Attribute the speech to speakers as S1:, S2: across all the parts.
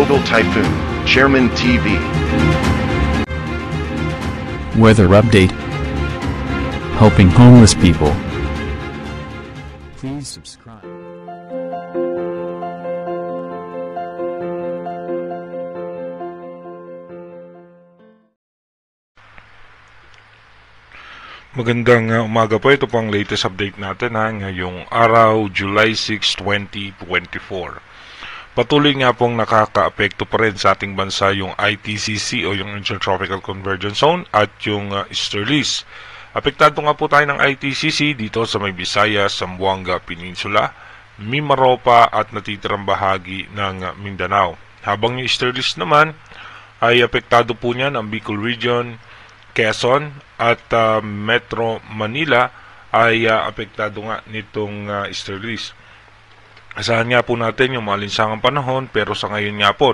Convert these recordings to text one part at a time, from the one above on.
S1: Global Typhoon, Chairman TV.
S2: Weather update. Helping homeless people. Please subscribe.
S3: Magandang umaga po. Ito po ang latest update natin ngayong araw, July 6, 2024. Patuloy nga pong nakaka-apekto pa rin sa ating bansa yung ITCC o yung Intertropical Convergence Zone at yung Easterlies. Apektado nga po tayo ng ITCC dito sa may Visayas, Zamboanga Peninsula, Mimaropa at natitirang bahagi ng Mindanao. Habang yung Easterlies naman ay apektado po niyan ang Bicol Region, Quezon at Metro Manila ay apektado nga nitong easterlies. Asahan nga po natin yung malinsangang panahon, pero sa ngayon nga po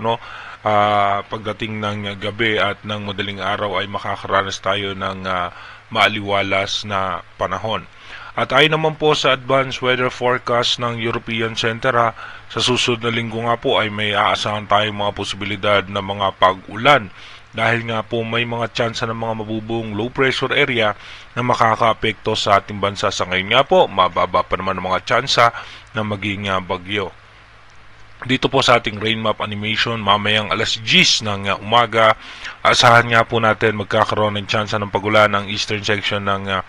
S3: pagdating ng gabi at ng madaling araw ay makakaranas tayo ng maaliwalas na panahon. At ayon naman po sa advanced weather forecast ng European Center, sa susunod na linggo nga po ay may aasahan tayong mga posibilidad na mga pag-ulan. Dahil nga po may mga tsansa ng mga mabubuong low pressure area na makaka-apekto sa ating bansa. Sa ngayon nga po, mababa pa naman ang mga tsansa na maging bagyo. Dito po sa ating rain map animation, mamayang alas 10 ng umaga, asahan nga po natin magkakaroon ng tsansa ng pagulan ng eastern section ng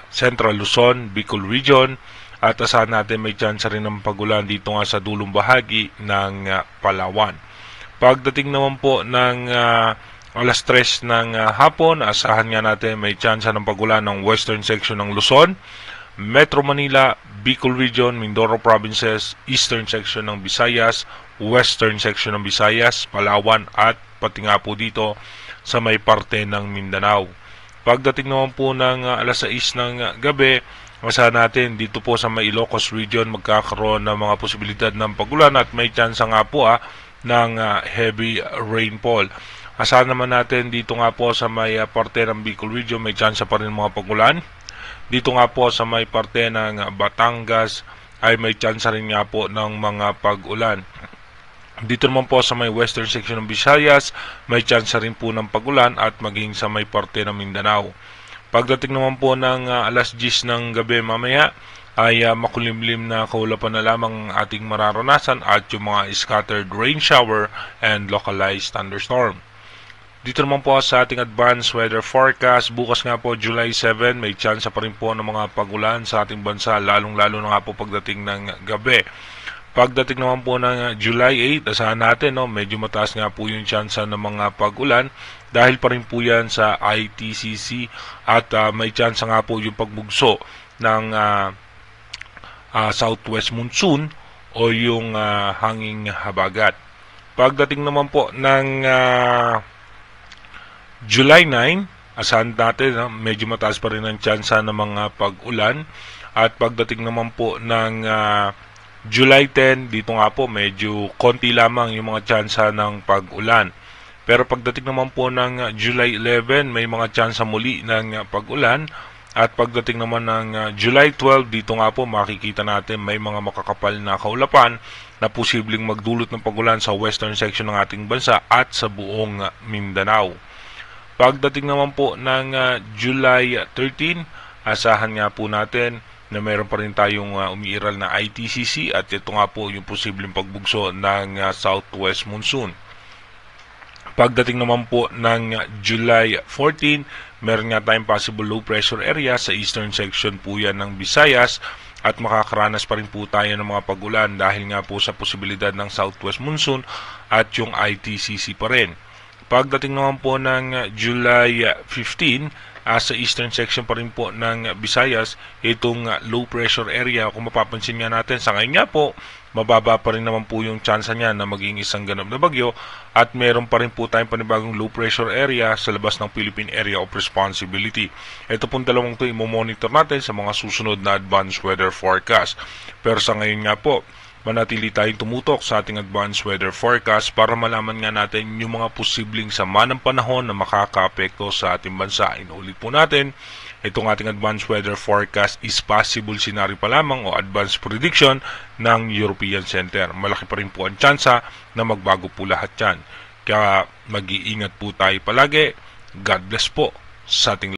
S3: Central Luzon, Bicol Region, at asahan natin may tsansa rin ng pagulan dito nga sa dulong bahagi ng Palawan. Pagdating naman po ng alas 3 ng hapon, asahan nga natin may tsansa ng pagulan ng western section ng Luzon, Metro Manila, Bicol Region, Mindoro Provinces, eastern section ng Visayas, western section ng Visayas, Palawan at pati nga po dito sa may parte ng Mindanao. Pagdating naman po ng alas 6 ng gabi, asahan natin dito po sa may Ilocos Region magkakaroon ng mga posibilidad ng pagulan at may tsansa nga po ng heavy rainfall. Asahan naman natin dito nga po sa may parte ng Bicol Region may tsansa pa rin mga pagulan. Dito nga po sa may parte ng Batangas ay may tsansa rin nga po ng mga pag-ulan. Dito naman po sa may western section ng Visayas may tsansa rin po ng pagulan at maging sa may parte ng Mindanao. Pagdating naman po ng alas 10 ng gabi mamaya ay makulimlim na kaulapan na lamang ating mararanasan at yung mga scattered rain shower and localized thunderstorm. Dito naman po sa ating advanced weather forecast, bukas nga po July 7, may tsansa pa rin po ng mga pagulan sa ating bansa, lalong-lalo na nga po pagdating ng gabi. Pagdating naman po ng July 8, asahan natin medyo mataas nga po yung tsansa ng mga pagulan dahil pa rin po yan sa ITCC at may tsansa nga po yung pagbugso ng southwest monsoon o yung hanging habagat. Pagdating naman po ng July 9, asahan natin medyo mataas pa rin ang tsansa ng mga pag-ulan. At pagdating naman po ng July 10, dito nga po medyo konti lamang yung mga tsansa ng pag-ulan. Pero pagdating naman po ng July 11, may mga tsansa muli ng pag-ulan. At pagdating naman ng July 12, dito nga po makikita natin may mga makakapal na kaulapan na posibleng magdulot ng pagulan sa western section ng ating bansa at sa buong Mindanao. Pagdating naman po ng July 13, asahan nga po natin na mayroon pa rin tayong umiiral na ITCC at ito nga po yung posibleng pagbugso ng southwest monsoon. Pagdating naman po ng July 14, meron nga tayong possible low pressure area sa eastern section po yan ng Visayas at makakaranas pa rin po tayo ng mga pag-ulan dahil nga po sa posibilidad ng southwest monsoon at yung ITCC pa rin. Pagdating naman po ng July 15, sa eastern section pa rin po ng Visayas, itong low pressure area, kung mapapansin nga natin, sa ngayon nga po, mababa pa rin naman po yung tsansa niya na maging isang ganap na bagyo at meron pa rin po tayong panibagong low pressure area sa labas ng Philippine Area of Responsibility. Ito pong dalawang ito i-monitor natin sa mga susunod na advanced weather forecast. Pero sa ngayon nga po, manatili tayong tumutok sa ating advanced weather forecast para malaman nga natin yung mga posibleng sama ng panahon na makakaapekto sa ating bansa. Inuulit po natin, Itong ating advanced weather forecast is possible scenario pa lamang o advanced prediction ng European Center. Malaki pa rin po ang tsansa na magbago po lahat yan. Kaya mag-iingat po tayo palagi. God bless po sa ating